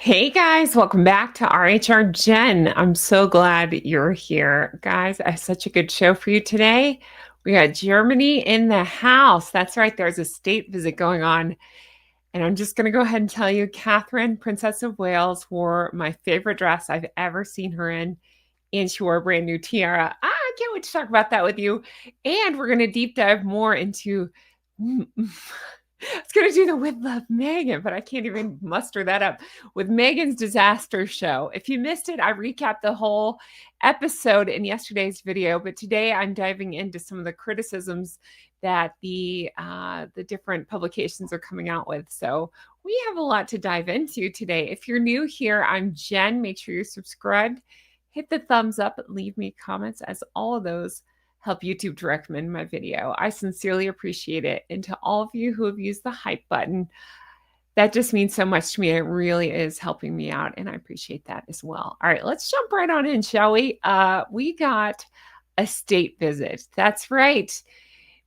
Hey guys, welcome back to rhrjen. I'm so glad you're here. Guys, I have such a good show for you today. We got Germany in the house. That's right, there's a state visit going on. And I'm just going to go ahead and tell you, Catherine, Princess of Wales, wore my favorite dress I've ever seen her in. And she wore a brand new tiara. I can't wait to talk about that with you. And we're going to deep dive more into I was going to do the with love Meghan, but I can't even muster that up with Meghan's disaster show. If you missed it, I recapped the whole episode in yesterday's video, but today I'm diving into some of the criticisms that the different publications are coming out with. So we have a lot to dive into today. If you're new here, I'm Jen. Make sure you're subscribed. Hit the thumbs up, leave me comments, as all of those help YouTube to recommend my video. I sincerely appreciate it. And to all of you who have used the hype button, that just means so much to me. It really is helping me out, and I appreciate that as well. All right, let's jump right on in, shall we? We got a state visit. That's right.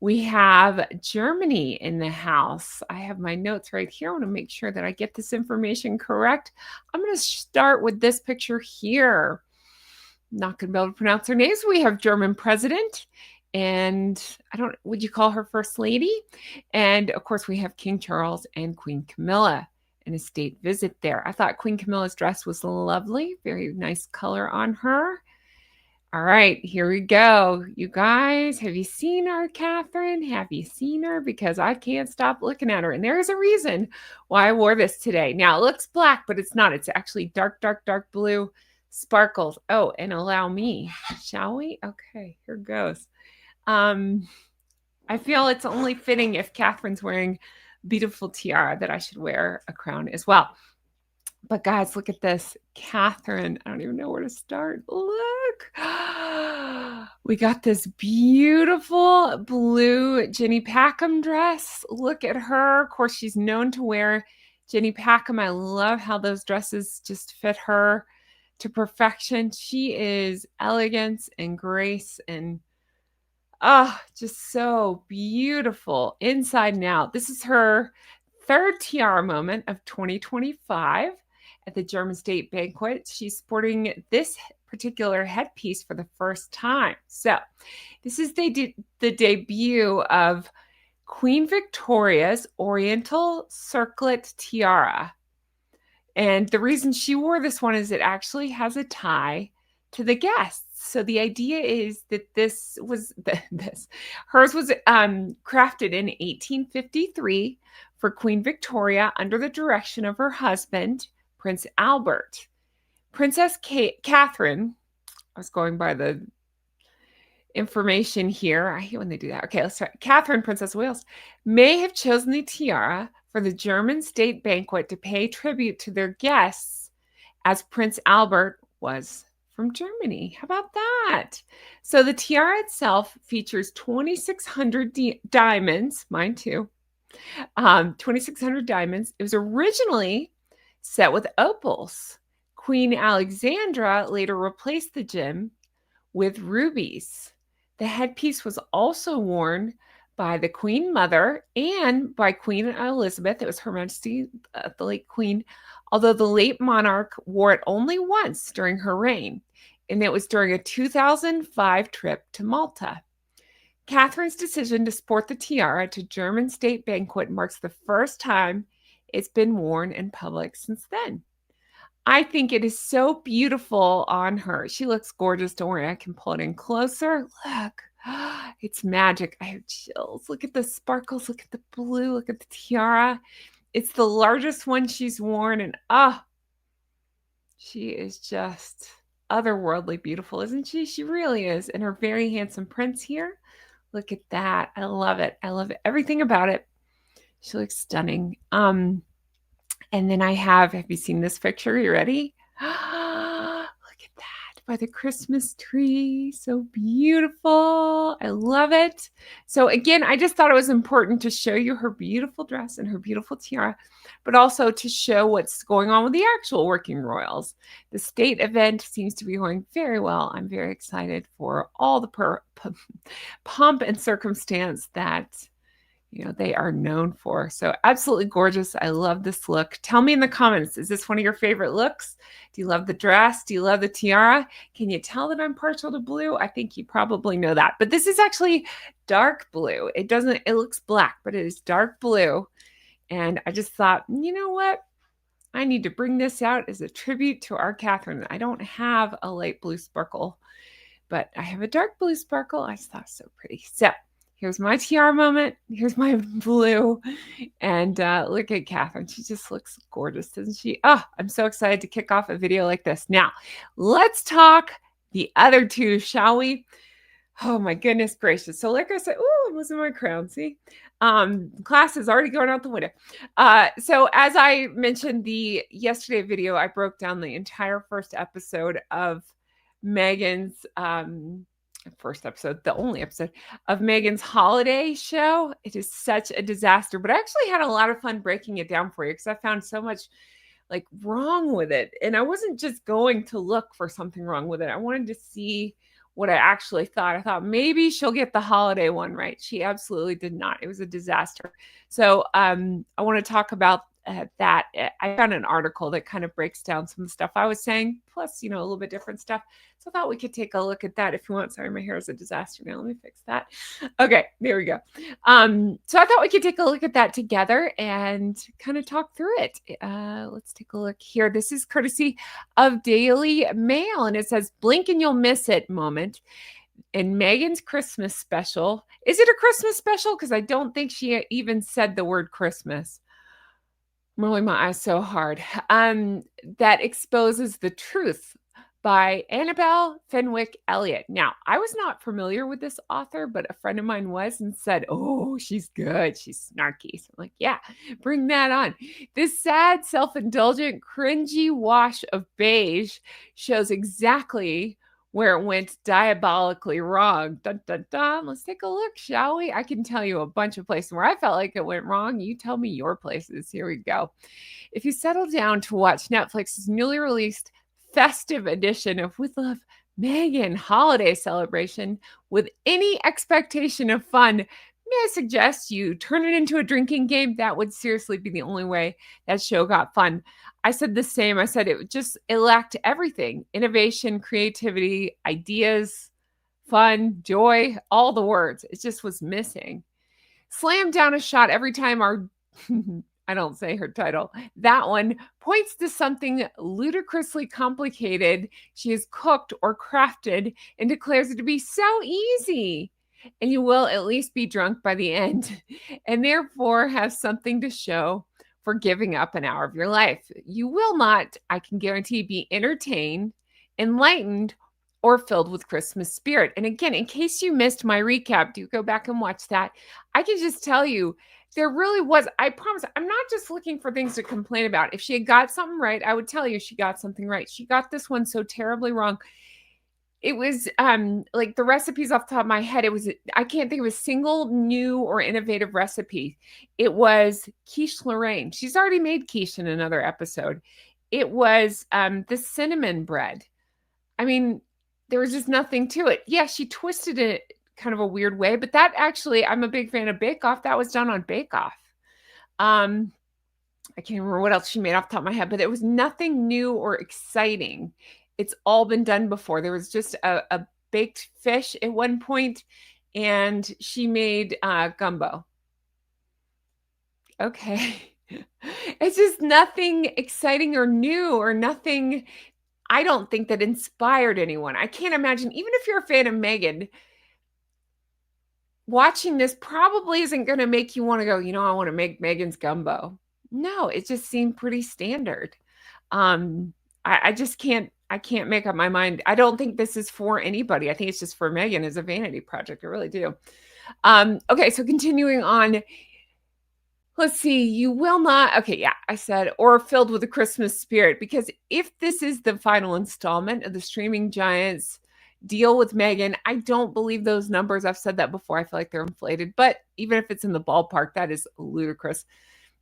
We have Germany in the house. I have my notes right here. I want to make sure that I get this information correct. I'm going to start with this picture here. Not going to be able to pronounce her names. We have German president, and would you call her first lady? And of course, we have King Charles and Queen Camilla in a state visit there. I thought Queen Camilla's dress was lovely. Very nice color on her. All right, here we go. You guys, have you seen our Catherine? Have you seen her? Because I can't stop looking at her. And there is a reason why I wore this today. Now, it looks black, but it's not. It's actually dark, dark, dark blue. Sparkles. Oh, and allow me, shall we? Okay, here goes. I feel it's only fitting if Catherine's wearing a beautiful tiara that I should wear a crown as well. But guys, look at this. Catherine, I don't even know where to start. Look. We got this beautiful blue Jenny Packham dress. Look at her. Of course, she's known to wear Jenny Packham. I love how those dresses just fit her to perfection. She is elegance and grace and just so beautiful inside and out. This is her third tiara moment of 2025 at the German State Banquet. She's sporting this particular headpiece for the first time. So this is the debut of Queen Victoria's Oriental Circlet Tiara. And the reason she wore this one is it actually has a tie to the guests. So the idea is that hers was crafted in 1853 for Queen Victoria under the direction of her husband, Prince Albert. Princess Catherine, I was going by the information here. I hate when they do that. Okay, let's try. Catherine, Princess of Wales, may have chosen the tiara for the German state banquet to pay tribute to their guests, as Prince Albert was from Germany. How about that? So the tiara itself features 2,600 diamonds, mine too, 2,600 diamonds. It was originally set with opals. Queen Alexandra later replaced the gem with rubies. The headpiece was also worn by the Queen Mother and by Queen Elizabeth. It was Her Majesty, the late Queen, although the late monarch wore it only once during her reign, and it was during a 2005 trip to Malta. Catherine's decision to sport the tiara to German state banquet marks the first time it's been worn in public since then. I think it is so beautiful on her. She looks gorgeous. Don't worry, I can pull it in closer. Look, it's magic. I have chills. Look at the sparkles. Look at the blue. Look at the tiara. It's the largest one she's worn, and she is just otherworldly beautiful, isn't she? She really is. And her very handsome prince here. Look at that. I love it. I love everything about it. She looks stunning. And then have you seen this picture? You ready? Look at that by the Christmas tree. So beautiful. I love it. So again, I just thought it was important to show you her beautiful dress and her beautiful tiara, but also to show what's going on with the actual working royals. The state event seems to be going very well. I'm very excited for all the pomp and circumstance that they are known for. So absolutely gorgeous. I love this look. Tell me in the comments, is this one of your favorite looks? Do you love the dress? Do you love the tiara? Can you tell that I'm partial to blue? I think you probably know that. But this is actually dark blue. It looks black, but it is dark blue. And I just thought, you know what? I need to bring this out as a tribute to our Catherine. I don't have a light blue sparkle, but I have a dark blue sparkle. I just thought it was so pretty. So here's my tiara moment. Here's my blue. And look at Catherine. She just looks gorgeous, doesn't she? Oh, I'm so excited to kick off a video like this. Now, let's talk the other two, shall we? Oh my goodness gracious. So like I said, oh, I'm losing my crown, see? Class is already going out the window. So as I mentioned the yesterday video, I broke down the entire first episode of Meghan's the only episode of Meghan's holiday show. It is such a disaster, but I actually had a lot of fun breaking it down for you because I found so much like wrong with it. And I wasn't just going to look for something wrong with it. I wanted to see what I actually thought. I thought maybe she'll get the holiday one right. She absolutely did not. It was a disaster. So I want to talk about that. I found an article that kind of breaks down some of the stuff I was saying, plus, a little bit different stuff. So I thought we could take a look at that if you want. Sorry, my hair is a disaster now. Let me fix that. Okay, there we go. So I thought we could take a look at that together and kind of talk through it. Let's take a look here. This is courtesy of Daily Mail, and it says, blink and you'll miss it moment. In Meghan's Christmas special. Is it a Christmas special? Because I don't think she even said the word Christmas. I'm rolling my eyes so hard. That exposes the truth by Annabelle Fenwick Elliott. Now, I was not familiar with this author, but a friend of mine was and said, oh, she's good. She's snarky. So I'm like, yeah, bring that on. This sad, self-indulgent, cringy wash of beige shows exactly where it went diabolically wrong. Dun, dun, dun. Let's take a look, shall we? I can tell you a bunch of places where I felt like it went wrong. You tell me your places. Here we go. If you settle down to watch Netflix's newly released festive edition of With Love, Meghan holiday celebration with any expectation of fun, may I suggest you turn it into a drinking game? That would seriously be the only way that show got fun. I said the same. I said it lacked everything: innovation, creativity, ideas, fun, joy, all the words. It just was missing. Slam down a shot every time our I don't say her title. That one points to something ludicrously complicated she has cooked or crafted and declares it to be so easy. And you will at least be drunk by the end and therefore have something to show for giving up an hour of your life. You will not, I can guarantee, be entertained, enlightened, or filled with Christmas spirit. And again, in case you missed my recap, do go back and watch that. I can just tell you, there really was, I promise, I'm not just looking for things to complain about. If she had got something right, I would tell you she got something right. She got this one so terribly wrong. It was like the recipes off the top of my head, I can't think of a single new or innovative recipe. It was quiche Lorraine. She's already made quiche in another episode. It was the cinnamon bread. I mean, there was just nothing to it. Yeah, she twisted it kind of a weird way, but that actually, I'm a big fan of Bake Off. That was done on Bake Off. I can't remember what else she made off the top of my head, but it was nothing new or exciting. It's all been done before. There was just a baked fish at one point, and she made gumbo. Okay. It's just nothing exciting or new or nothing, I don't think, that inspired anyone. I can't imagine, even if you're a fan of Meghan, watching this probably isn't going to make you want to go, I want to make Meghan's gumbo. No, it just seemed pretty standard. I just can't make up my mind. I don't think this is for anybody. I think it's just for Meghan as a vanity project. I really do. Okay, so continuing on. Let's see, you will not, okay, yeah, I said, or filled with a Christmas spirit, because if this is the final installment of the streaming giants deal with Meghan, I don't believe those numbers. I've said that before. I feel like they're inflated, but even if it's in the ballpark, that is ludicrous.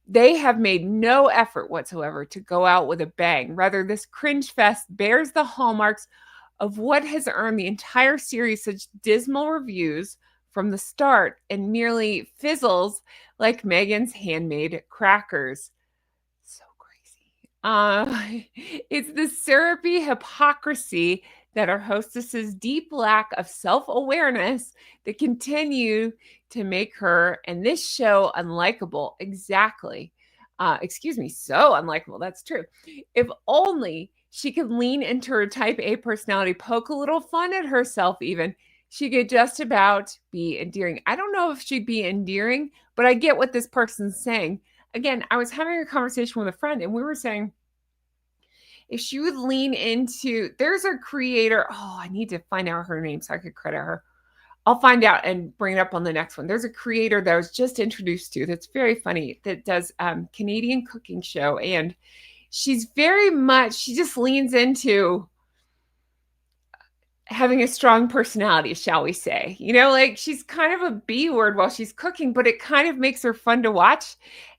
They have made no effort whatsoever to go out with a bang. Rather, this cringe fest bears the hallmarks of what has earned the entire series such dismal reviews from the start and nearly fizzles like Meghan's handmade crackers. So crazy. It's the syrupy hypocrisy that our hostess's deep lack of self-awareness that continue to make her and this show unlikable. Exactly. Excuse me, so unlikable. That's true. If only she could lean into her type A personality, poke a little fun at herself, even, she could just about be endearing. I don't know if she'd be endearing, but I get what this person's saying. Again, I was having a conversation with a friend and we were saying if she would lean into, there's a creator. Oh, I need to find out her name so I could credit her. I'll find out and bring it up on the next one. There's a creator that I was just introduced to that's very funny that does Canadian cooking show. And she's very much, she just leans into having a strong personality, shall we say. You know, like she's kind of a B word while she's cooking, but it kind of makes her fun to watch.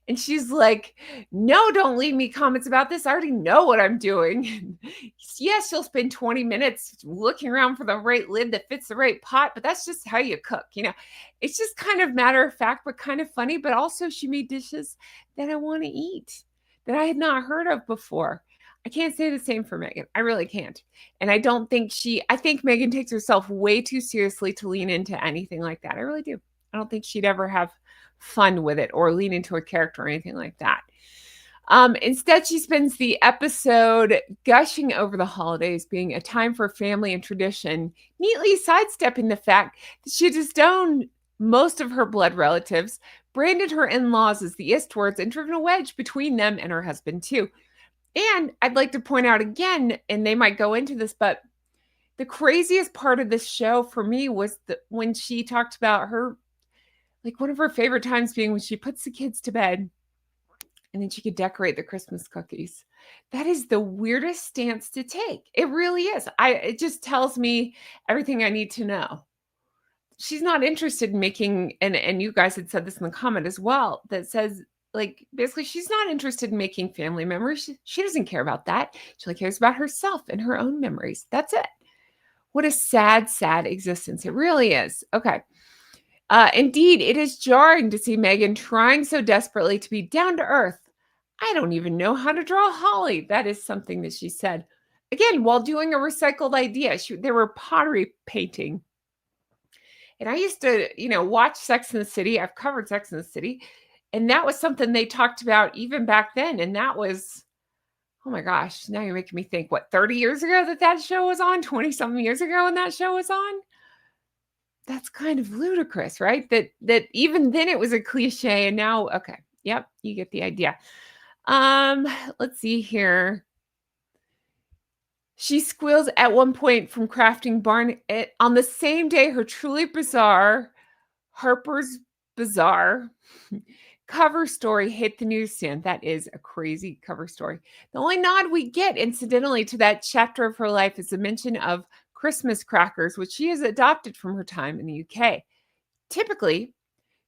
And she's like, no, don't leave me comments about this. I already know what I'm doing. Yes, you'll spend 20 minutes looking around for the right lid that fits the right pot, but that's just how you cook. You know, it's just kind of matter of fact, but kind of funny. But also she made dishes that I want to eat that I had not heard of before. I can't say the same for Meghan. I really can't. And I don't think I think Meghan takes herself way too seriously to lean into anything like that. I really do. I don't think she'd ever have fun with it or lean into a character or anything like that. Instead, she spends the episode gushing over the holidays being a time for family and tradition, neatly sidestepping the fact that she disowned most of her blood relatives, branded her in-laws as the Eastwards, and driven a wedge between them and her husband, too. And I'd like to point out again, and they might go into this, but the craziest part of this show for me was when she talked about her, like one of her favorite times being when she puts the kids to bed and then she could decorate the Christmas cookies. That is the weirdest stance to take. It really is. It just tells me everything I need to know. She's not interested in making, and you guys had said this in the comment as well, that says, like, basically, she's not interested in making family memories. She doesn't care about that. She only cares about herself and her own memories. That's it. What a sad, sad existence. It really is. Okay. Indeed, it is jarring to see Meghan trying so desperately to be down to earth. I don't even know how to draw holly. That is something that she said. Again, while doing a recycled idea, they were pottery painting. And I used to, watch Sex and the City. I've covered Sex and the City. And that was something they talked about even back then. And that was, oh my gosh, now you're making me think, what, 30 years ago that show was on? 20-something years ago when that show was on? That's kind of ludicrous, right? That even then it was a cliche. And now, okay, yep, you get the idea. Let's see here. She squeals at one point from crafting barn on the same day her truly bizarre Harper's Bazaar cover story hit the newsstand. That is a crazy cover story. The only nod we get, incidentally, to that chapter of her life is a mention of Christmas crackers, which she has adopted from her time in the UK. Typically,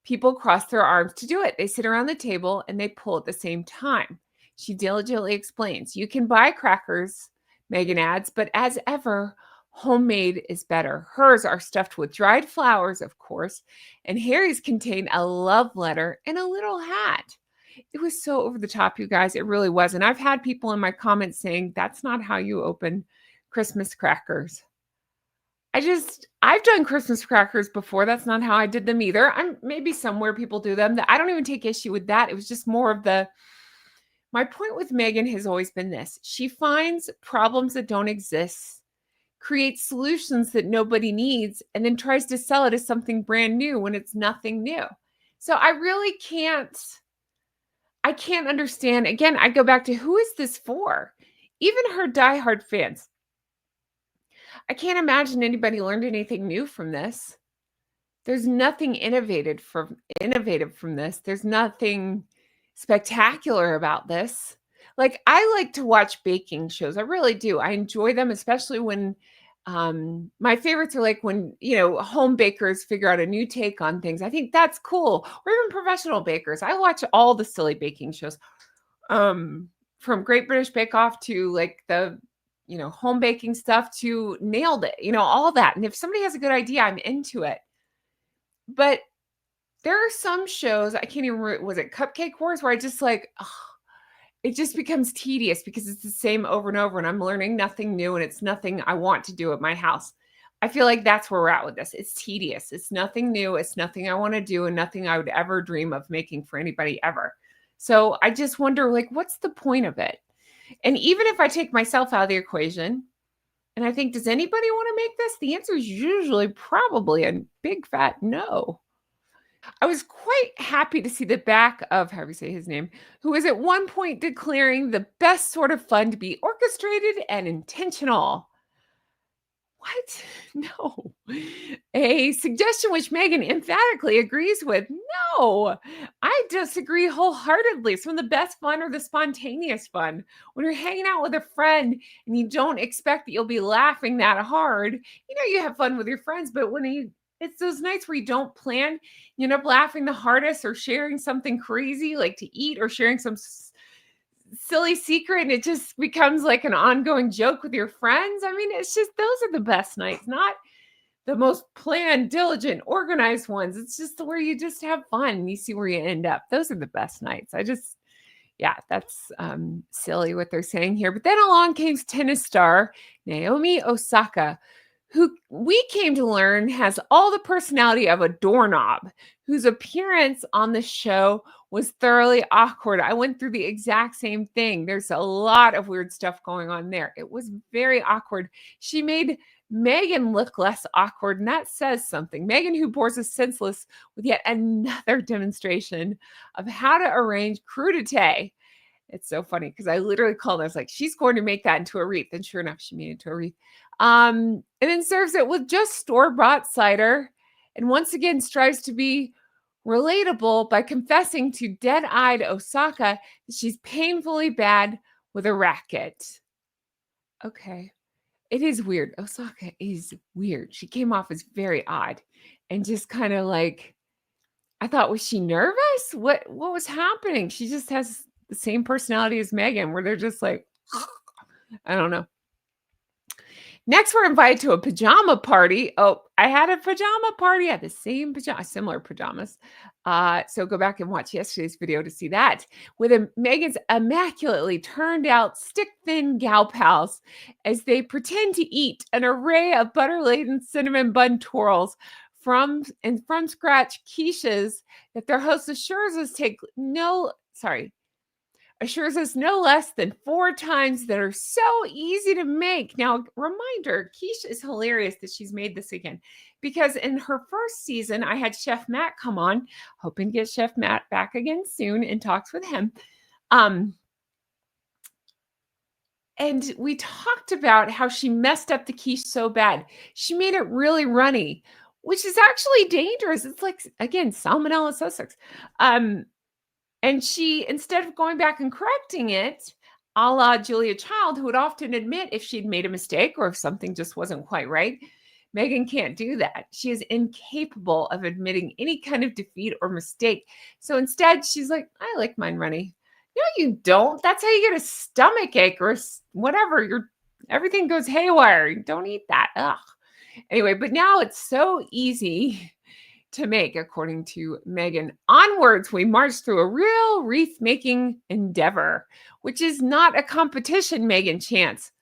people cross their arms to do it. They sit around the table and they pull at the same time. She diligently explains, you can buy crackers, Meghan adds, but as ever, homemade is better. Hers are stuffed with dried flowers, of course, and Harry's contain a love letter and a little hat. It was so over the top, you guys. It really was. And I've had people in my comments saying, that's not how you open Christmas crackers. I've done Christmas crackers before. That's not how I did them either. Maybe somewhere people do them. I don't even take issue with that. It was just more of my point with Meghan has always been this. She finds problems that don't exist, creates solutions that nobody needs, and then tries to sell it as something brand new when it's nothing new. So I really can't understand. Again, I go back to, who is this for? Even her diehard fans. I can't imagine anybody learned anything new from this. There's nothing innovative from this. There's nothing spectacular about this. Like, I like to watch baking shows. I really do. I enjoy them, especially when my favorites are like when, home bakers figure out a new take on things. I think that's cool. Or even professional bakers. I watch all the silly baking shows. From Great British Bake Off to like the, home baking stuff to Nailed It, all that. And if somebody has a good idea, I'm into it. But there are some shows, I can't even remember, was it Cupcake Wars, where I just like, ugh, it just becomes tedious because it's the same over and over, and I'm learning nothing new, and it's nothing I want to do at my house. I feel like that's where we're at with this. It's tedious. It's nothing new. It's nothing I want to do, and nothing I would ever dream of making for anybody ever. So I just wonder, like, what's the point of it? And even if I take myself out of the equation, and I think, does anybody want to make this? The answer is usually probably a big fat no. I was quite happy to see the back of, how do you say his name, who was at one point declaring the best sort of fun to be orchestrated and intentional. What? No. A suggestion which Meghan emphatically agrees with. No, I disagree wholeheartedly. Some of the best fun are the spontaneous fun. When you're hanging out with a friend and you don't expect that you'll be laughing that hard, you have fun with your friends, but it's those nights where you don't plan, you end up laughing the hardest or sharing something crazy like to eat or sharing some silly secret, and it just becomes like an ongoing joke with your friends. I mean, it's just, those are the best nights, not the most planned, diligent, organized ones. It's just where you just have fun and you see where you end up. Those are the best nights. Yeah, that's silly what they're saying here. But then along came tennis star Naomi Osaka, who we came to learn has all the personality of a doorknob, whose appearance on the show was thoroughly awkward. I went through the exact same thing. There's a lot of weird stuff going on there. It was very awkward. She made Meghan look less awkward, and that says something. Meghan, who bores us senseless with yet another demonstration of how to arrange crudité. It's so funny because I literally called her. I was like, she's going to make that into a wreath. And sure enough, she made it into a wreath. And then serves it with just store-bought cider. And once again, strives to be relatable by confessing to dead-eyed Osaka that she's painfully bad with a racket. Okay. It is weird. Osaka is weird. She came off as very odd and just kind of like, I thought, was she nervous? What was happening? She just has the same personality as Meghan, where they're just like, I don't know. Next, we're invited to a pajama party. Oh, I had a pajama party. I had the same similar pajamas. So go back and watch yesterday's video to see that. With Meghan's immaculately turned out stick-thin gal pals as they pretend to eat an array of butter-laden cinnamon bun twirls from scratch quiches that their host assures us no less than 4 times that are so easy to make. Now, reminder, quiche is hilarious that she's made this again, because in her first season, I had Chef Matt come on, hoping to get Chef Matt back again soon and talks with him. And we talked about how she messed up the quiche so bad. She made it really runny, which is actually dangerous. It's like, again, Salmonella Sussex. And she, instead of going back and correcting it, a la Julia Child, who would often admit if she'd made a mistake or if something just wasn't quite right, Meghan can't do that. She is incapable of admitting any kind of defeat or mistake. So instead, she's like, I like mine runny. No, you don't. That's how you get a stomach ache or whatever. Everything goes haywire. Don't eat that. Ugh. Anyway, but now it's so easy to make, according to Meghan. Onwards, we march through a real wreath-making endeavor, which is not a competition, Meghan chants.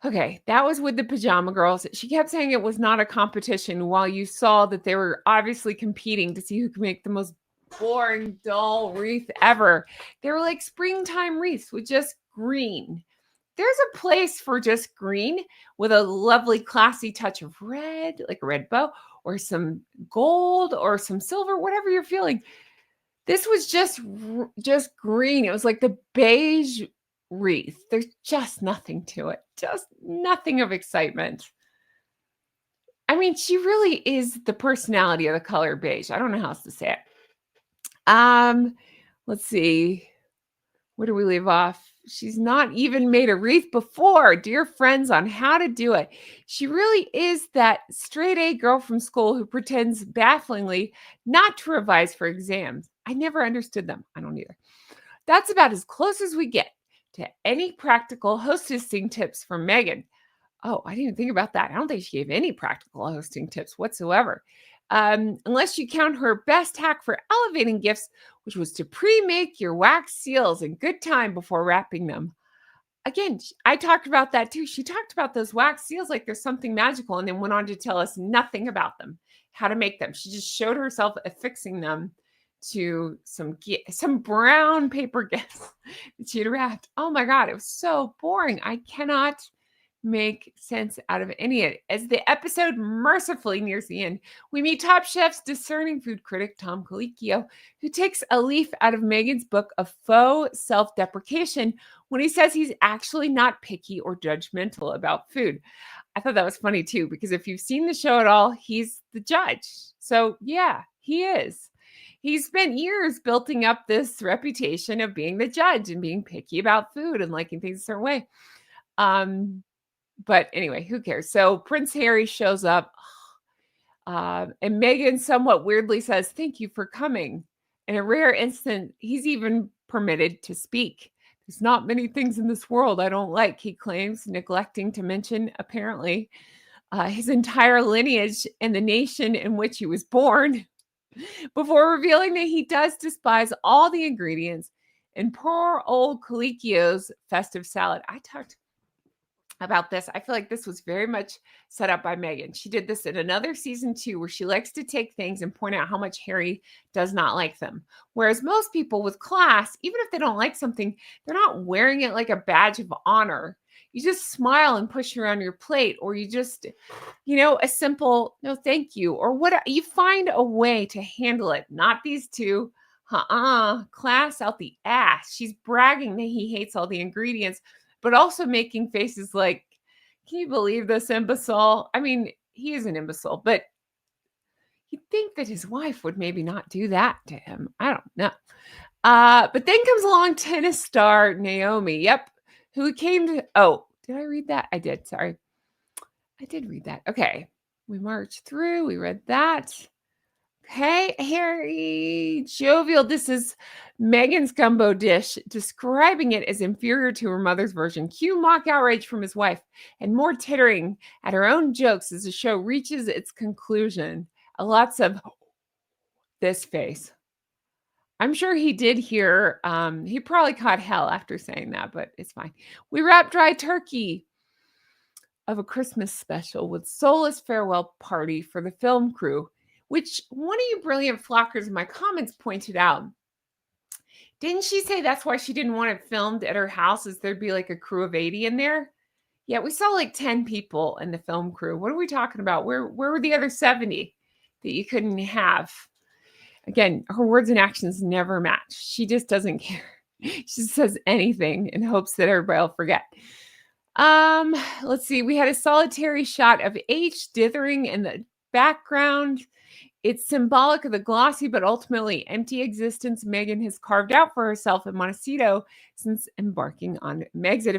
Okay, that was with the pajama girls. She kept saying it was not a competition while you saw that they were obviously competing to see who could make the most boring, dull wreath ever. They were like springtime wreaths with just green. There's a place for just green with a lovely classy touch of red, like a red bow, or some gold or some silver, whatever you're feeling. This was just green. It was like the beige wreath. There's just nothing to it. Just nothing of excitement. I mean, she really is the personality of the color beige. I don't know how else to say it. Let's see. Where do we leave off? She's not even made a wreath before. Dear friends, on how to do it. She really is that straight A girl from school who pretends bafflingly not to revise for exams. I never understood them. I don't either. That's about as close as we get to any practical hostessing tips from Meghan. Oh, I didn't even think about that. I don't think she gave any practical hosting tips whatsoever. unless you count her best hack for elevating gifts, which was to pre-make your wax seals in good time before wrapping them. Again, I talked about that too. She talked about those wax seals like there's something magical, and then went on to tell us nothing about them, how to make them. She just showed herself affixing them to some brown paper gifts that she had wrapped. Oh my God, it was so boring. I cannot make sense out of any of it. As the episode mercifully nears the end, we meet Top Chef's discerning food critic, Tom Colicchio, who takes a leaf out of Meghan's book of faux self-deprecation when he says he's actually not picky or judgmental about food. I thought that was funny too, because if you've seen the show at all, he's the judge. So yeah, he is. He's spent years building up this reputation of being the judge and being picky about food and liking things a certain way. But anyway, who cares? So Prince Harry shows up, and Meghan somewhat weirdly says, "Thank you for coming." In a rare instant, he's even permitted to speak. There's not many things in this world I don't like, he claims, neglecting to mention, apparently, his entire lineage and the nation in which he was born, before revealing that he does despise all the ingredients in poor old Colicchio's festive salad. I talked about this. I feel like this was very much set up by Meghan. She did this in another season too, where she likes to take things and point out how much Harry does not like them. Whereas most people with class, even if they don't like something, they're not wearing it like a badge of honor. You just smile and push around your plate, or you just, a simple no thank you, or what you find a way to handle it. Not these two. Class out the ass. She's bragging that he hates all the ingredients, but also making faces like, can you believe this imbecile? I mean, he is an imbecile, but you'd think that his wife would maybe not do that to him. I don't know. But then comes along tennis star Naomi. Yep. Who came to, did I read that? I did. Sorry. I did read that. Okay. We marched through. We read that. Okay, Harry, jovial. This is Meghan's gumbo dish, describing it as inferior to her mother's version. Cue mock outrage from his wife, and more tittering at her own jokes as the show reaches its conclusion. Lots of this face. I'm sure he did hear, he probably caught hell after saying that, but it's fine. We wrap dry turkey of a Christmas special with soulless farewell party for the film crew, which one of you brilliant flockers in my comments pointed out. Didn't she say that's why she didn't want it filmed at her house, is there'd be like a crew of 80 in there? Yeah, we saw like 10 people in the film crew. What are we talking about? Where were the other 70 that you couldn't have? Again, her words and actions never match. She just doesn't care. She just says anything in hopes that everybody will forget. Let's see. We had a solitary shot of H dithering in the background. It's symbolic of the glossy but ultimately empty existence Meghan has carved out for herself in Montecito since embarking on Megxit.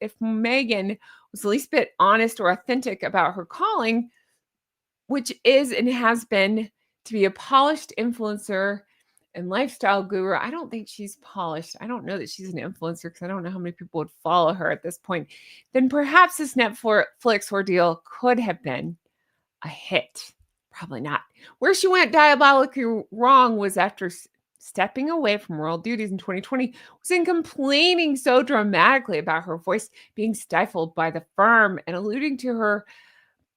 If Meghan was the least bit honest or authentic about her calling, which is and has been to be a polished influencer and lifestyle guru, I don't think she's polished. I don't know that she's an influencer because I don't know how many people would follow her at this point. Then perhaps this Netflix ordeal could have been a hit. Probably not. Where she went diabolically wrong was after stepping away from royal duties in 2020, was in complaining so dramatically about her voice being stifled by the firm and alluding to her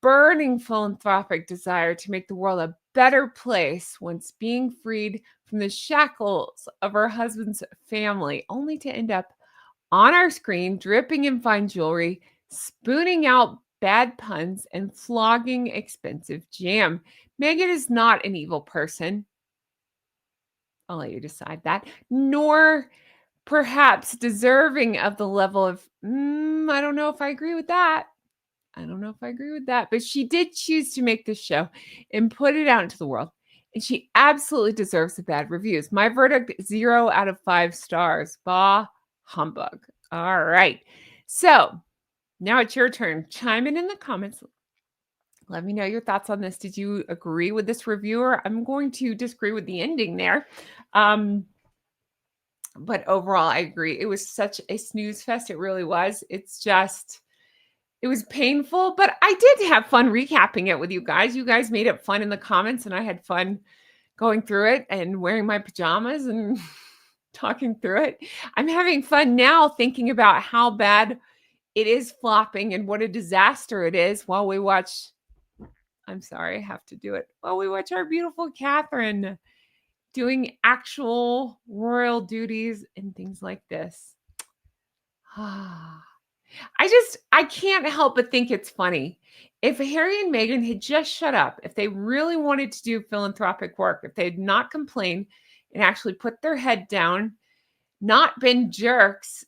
burning philanthropic desire to make the world a better place once being freed from the shackles of her husband's family, only to end up on our screen, dripping in fine jewelry, spooning out bad puns, and flogging expensive jam. Meghan is not an evil person. I'll let you decide that. Nor perhaps deserving of the level of, I don't know if I agree with that. But she did choose to make this show and put it out into the world. And she absolutely deserves the bad reviews. My verdict, 0 out of 5 stars. Bah humbug. All right. So now it's your turn. Chime in the comments. Let me know your thoughts on this. Did you agree with this reviewer? I'm going to disagree with the ending there. But overall, I agree. It was such a snooze fest. It really was. It It was painful, but I did have fun recapping it with you guys. You guys made it fun in the comments, and I had fun going through it and wearing my pajamas and talking through it. I'm having fun now thinking about how bad it is flopping and what a disaster it is while we watch. I'm sorry, I have to do it. While we watch our beautiful Catherine doing actual royal duties and things like this. I can't help but think it's funny. If Harry and Meghan had just shut up, if they really wanted to do philanthropic work, if they had not complained and actually put their head down, not been jerks,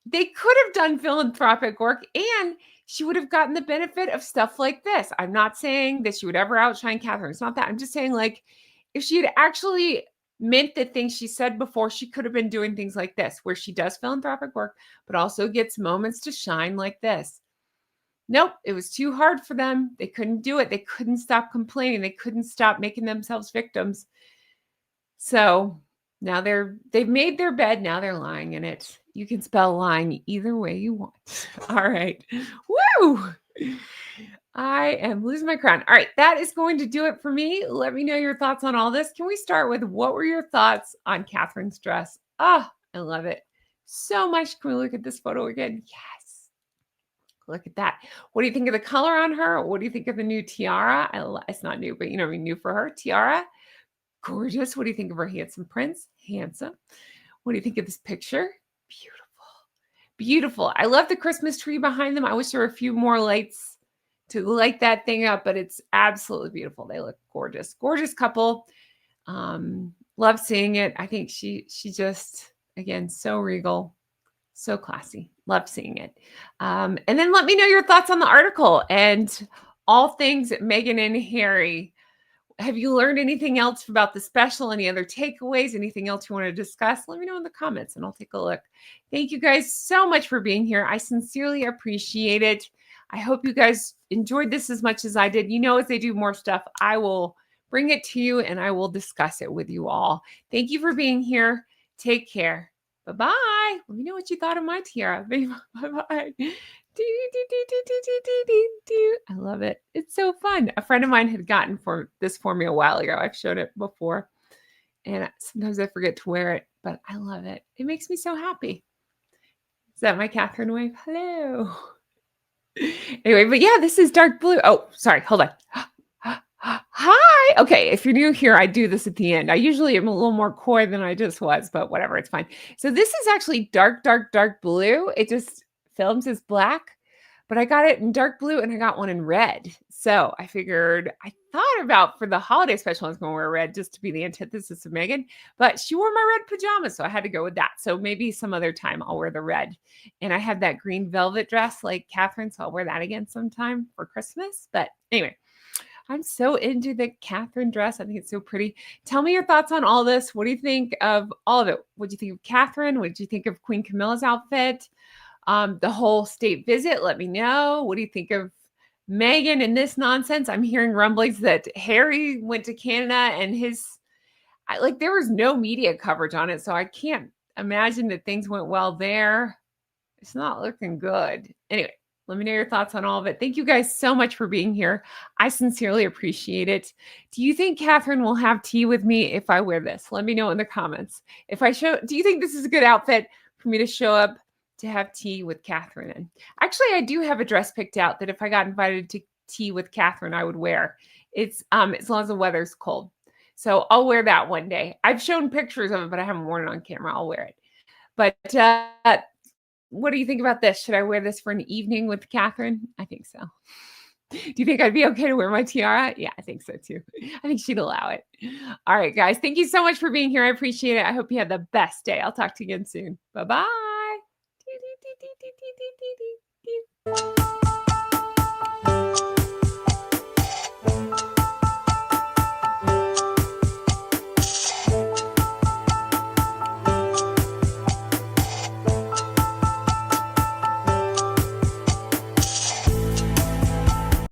they could have done philanthropic work and she would have gotten the benefit of stuff like this. I'm not saying that she would ever outshine Catherine. It's not that. I'm just saying, like, if she had actually meant the things she said before, she could have been doing things like this, where she does philanthropic work, but also gets moments to shine like this. Nope, it was too hard for them. They couldn't do it. They couldn't stop complaining. They couldn't stop making themselves victims. So now they've made their bed. Now they're lying in it. You can spell lying either way you want. All right. Woo! I am losing my crown. All right, that is going to do it for me. Let me know your thoughts on all this. Can we start with what were your thoughts on Catherine's dress? Ah, I love it so much. Can we look at this photo again? Yes. Look at that. What do you think of the color on her? What do you think of the new tiara? It's not new, but new for her. Tiara. Gorgeous. What do you think of her handsome prince? Handsome. What do you think of this picture? Beautiful. Beautiful. I love the Christmas tree behind them. I wish there were a few more lights to light that thing up, but it's absolutely beautiful. They look gorgeous. Gorgeous couple. Love seeing it. I think she just, again, so regal, so classy. Love seeing it. And then let me know your thoughts on the article and all things Meghan and Harry. Have you learned anything else about the special? Any other takeaways? Anything else you want to discuss? Let me know in the comments and I'll take a look. Thank you guys so much for being here. I sincerely appreciate it. I hope you guys enjoyed this as much as I did. As they do more stuff, I will bring it to you and I will discuss it with you all. Thank you for being here. Take care. Bye-bye. Let me know what you thought of my tiara. Bye-bye. I love it. It's so fun. A friend of mine had gotten this for me a while ago. I've shown it before. And sometimes I forget to wear it, but I love it. It makes me so happy. Is that my Catherine wave? Hello. Anyway, but yeah, this is dark blue. Oh, sorry. Hold on. Hi. Okay, if you're new here, I do this at the end. I usually am a little more coy than I just was, but whatever, it's fine. So this is actually dark, dark, dark blue. It just films as black, but I got it in dark blue and I got one in red. So I thought about for the holiday special, I was going to wear red just to be the antithesis of Meghan, but she wore my red pajamas, so I had to go with that. So maybe some other time I'll wear the red. And I have that green velvet dress like Catherine, so I'll wear that again sometime for Christmas. But anyway, I'm so into the Catherine dress. I think it's so pretty. Tell me your thoughts on all this. What do you think of all of it? What do you think of Catherine? What did you think of Queen Camilla's outfit? The whole state visit? Let me know. What do you think of Meghan and this nonsense? I'm hearing rumblings that Harry went to Canada and there was no media coverage on it. So I can't imagine that things went well there. It's not looking good. Anyway. Let me know your thoughts on all of it. Thank you guys so much for being here. I sincerely appreciate it. Do you think Catherine will have tea with me if I wear this? Let me know in the comments. Do you think this is a good outfit for me to show up to have tea with Catherine in? Actually, I do have a dress picked out that if I got invited to tea with Catherine, I would wear. It's as long as the weather's cold. So I'll wear that one day. I've shown pictures of it, but I haven't worn it on camera. I'll wear it. But what do you think about this? Should I wear this for an evening with Catherine? I think so. Do you think I'd be okay to wear my tiara? Yeah, I think so too. I think she'd allow it. All right, guys. Thank you so much for being here. I appreciate it. I hope you have the best day. I'll talk to you again soon. Bye-bye.